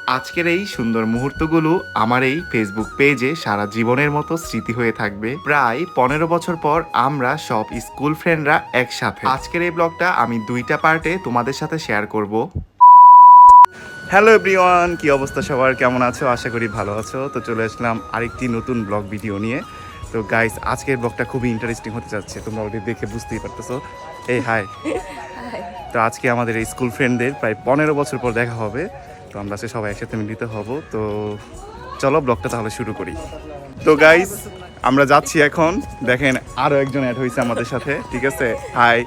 আজকের এই সুন্দর মুহূর্তগুলো আমার এই ফেসবুক পেজে সারা জীবনের মতো স্মৃতি হয়ে থাকবে। প্রায় 15 বছর পর আমরা সব স্কুল ফ্রেন্ডরা একসাথে। আজকের এই ব্লগটা আমি 2টা পার্টে তোমাদের সাথে শেয়ার করব। হ্যালো এভরিওয়ান, কি অবস্থা সবার, কেমন আছো? আশা করি ভালো আছো। তো চলে আসলাম আরেকটি নতুন ব্লগ ভিডিও নিয়ে। তো গাইস, আজকের ব্লগটা খুবই ইন্টারেস্টিং হতে যাচ্ছে, তোমরা অলরেডি দেখে বুঝতেই পারতেছো। এই হাই। তো আজকে আমাদের এই স্কুল ফ্রেন্ডদের প্রায় 15 বছর পর দেখা হবে। তো আমরা সবাই একসাথে মিলিত হব। তো চলো ব্লগটা তাহলে শুরু করি। তো গাইস, আমরা যাচ্ছি এখন। দেখেন আরো একজন অ্যাড হয়েছে আমাদের সাথে, ঠিক আছে? হাই।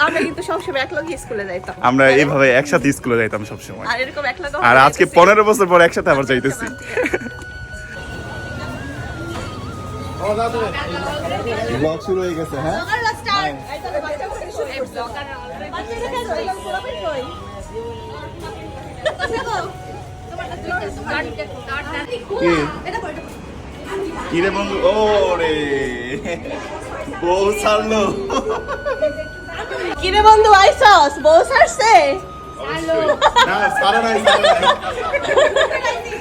আমরা কিন্তু সবসময় একলগে স্কুলে যাইতাম। আমরা এইভাবে একসাথে স্কুলে যাইতাম সবসময়, আর এরকম একলগে আর আজকে 15 বছর পর একসাথে আবার যাইতেছি। ব্লগ শুরু হয়ে গেছে। হ্যাঁ, কি রে বন্ধু? ও রে, বউ ছাড়লো। কিরে বন্ধু, আইছস? বউ ছাড়ছে? না, ছাড়ে নাই, ছাড়ে নাই।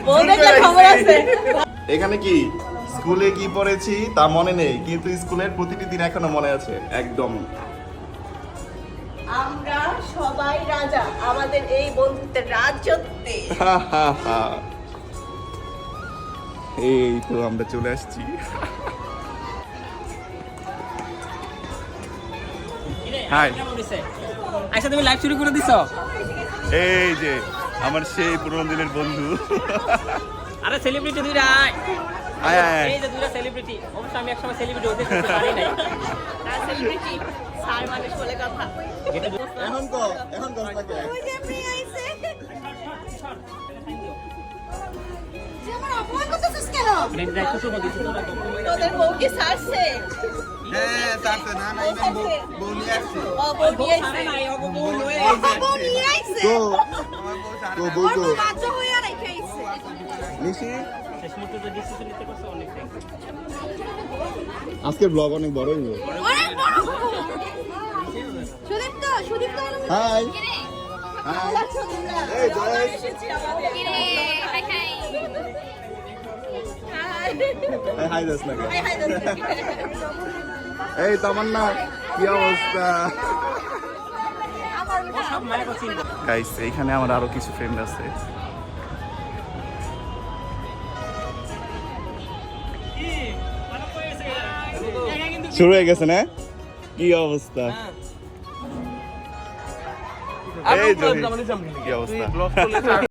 বউ দেখলে খবর আছে। এখানে কি স্কুলে কি পড়েছি তা মনে নেই, কিন্তু স্কুলের প্রতিটি দিন এখনো মনে আছে একদম। আমরা সবাই রাজা আমাদের এই বন্ধুত্বের রাজত্বে। এই তো আমরা চলে আসছি। হাই। আচ্ছা, তুমি লাইভ শুরু করে দিছো? এই যে আমার সেই পুরোনো দিনের বন্ধু। আরে সেলিব্রিটি দুইটা আয়। আয় আয়। এই যে দুইটা সেলিব্রিটি, অবশ্য আমি একসময় সেলিব্রিটি হতে পারি নাই। আর সেলিব্রিটি স্যার মানুষ বলে কথা। এখন তো থাকে। ওই যে আপনি আইছে। যে আমার অপমান করতেছিস কেন? ব্লেন্ড রাখছো তো দিছো না? তোদের বউ কি ছাড়ছে? হ্যাঁ, তাতে না না ইভেন বউ নিয়ে আসছে। ও বউ নিয়ে আরে আইছে। নাই, ও বউ লয়ে ও বউ নিয়ে আইছে। আমার বউ সারা তো বই তো বাচ্চা হইয়া রেখে আইছে। নিশি, শেষ মুহূর্তে যে ডিসিশন নিতে করছে অনেক থ্যাঙ্কস। আজকের ব্লগ অনেক বড় হইলো। অনেক বড় হবো। সুদীপ তো হাই। ভালো আছো তোমরা? এই জয়েশ। এসেছি আমাদের। Hi hi. হাই হাই দাস না। হাই হাই দাদা। এই তামান্না, কি অবস্থা? সব মায়া করছি। গাইস, এইখানে আমার আরো কিছু ফ্রেন্ড আছে। শুরু হয়ে গেছে না? কি অবস্থা? এই জহির, কি অবস্থা?